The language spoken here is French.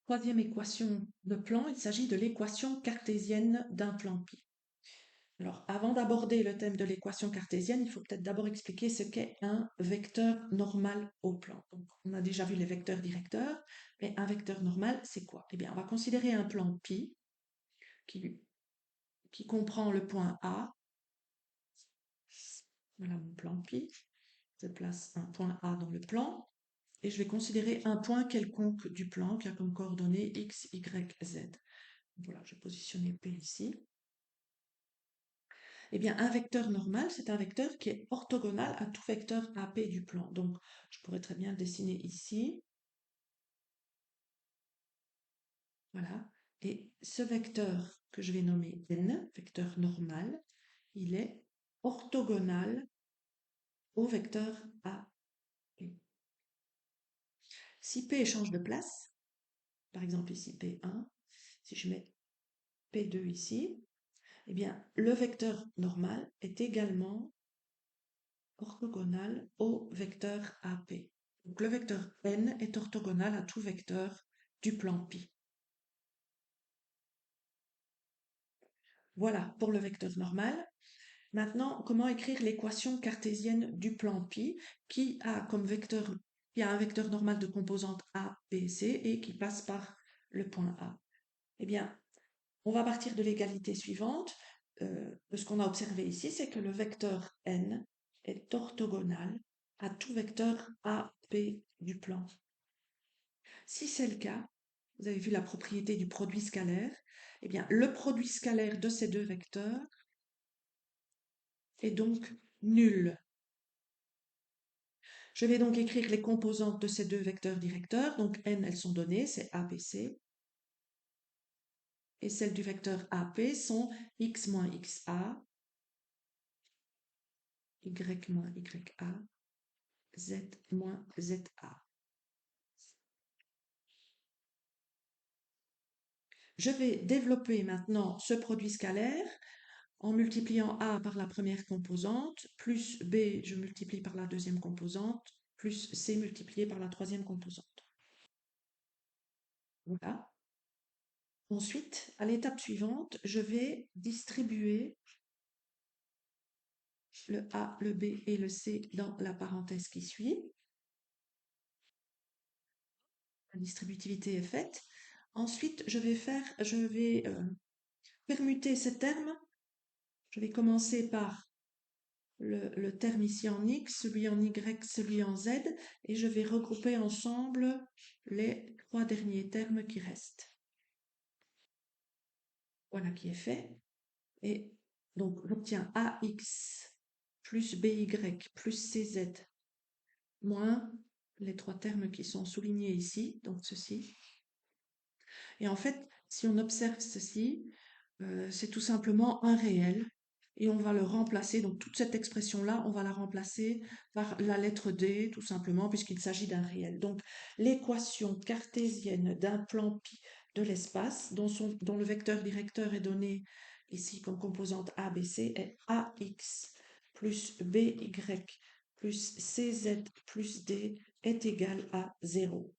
Troisième équation de plan, il s'agit de l'équation cartésienne d'un plan pi. Alors, avant d'aborder le thème de l'équation cartésienne, il faut peut-être d'abord expliquer ce qu'est un vecteur normal au plan. Donc, on a déjà vu les vecteurs directeurs, mais un vecteur normal, c'est quoi? Eh bien, on va considérer un plan pi qui, qui comprend le point A. Voilà mon plan pi. Je place un point A dans le plan et je vais considérer un point quelconque du plan qui a comme coordonnées x, y, z. Voilà, je vais positionner P ici. Eh bien, un vecteur normal, c'est un vecteur qui est orthogonal à tout vecteur AP du plan. Donc, je pourrais très bien le dessiner ici. Voilà. Et ce vecteur que je vais nommer n, vecteur normal, il est orthogonal au vecteur AP. Si P change de place, par exemple ici P1, si je mets P2 ici, eh bien, le vecteur normal est également orthogonal au vecteur AP. Donc, le vecteur n est orthogonal à tout vecteur du plan pi. Voilà pour le vecteur normal. Maintenant, comment écrire l'équation cartésienne du plan pi qui a comme vecteur, qui a un vecteur normal de composante a, b, c et qui passe par le point A? Eh bien, on va partir de l'égalité suivante. De ce qu'on a observé ici, c'est que le vecteur n est orthogonal à tout vecteur AP du plan. Si c'est le cas, vous avez vu la propriété du produit scalaire, eh bien, le produit scalaire de ces deux vecteurs est donc nul. Je vais donc écrire les composantes de ces deux vecteurs directeurs. Donc n, elles sont données, c'est a, b, c. Et celles du vecteur AP sont x moins xa, y moins ya, z moins za. Je vais développer maintenant ce produit scalaire en multipliant a par la première composante, plus b, je multiplie par la deuxième composante, plus c multiplié par la troisième composante. Voilà. Ensuite, à l'étape suivante, je vais distribuer le a, le b et le c dans la parenthèse qui suit. La distributivité est faite. Ensuite, je vais permuter ces termes. Je vais commencer par le terme ici en x, celui en y, celui en z, et je vais regrouper ensemble les trois derniers termes qui restent. Voilà qui est fait. Et donc, j'obtiens ax plus by plus cz moins les trois termes qui sont soulignés ici, donc ceci. Et en fait, si on observe ceci, c'est tout simplement un réel et on va le remplacer, donc toute cette expression-là, on va la remplacer par la lettre D, tout simplement, puisqu'il s'agit d'un réel. Donc, l'équation cartésienne d'un plan pi de l'espace, dont le vecteur directeur est donné ici comme composante ABC, est AX plus BY plus CZ plus D est égal à 0.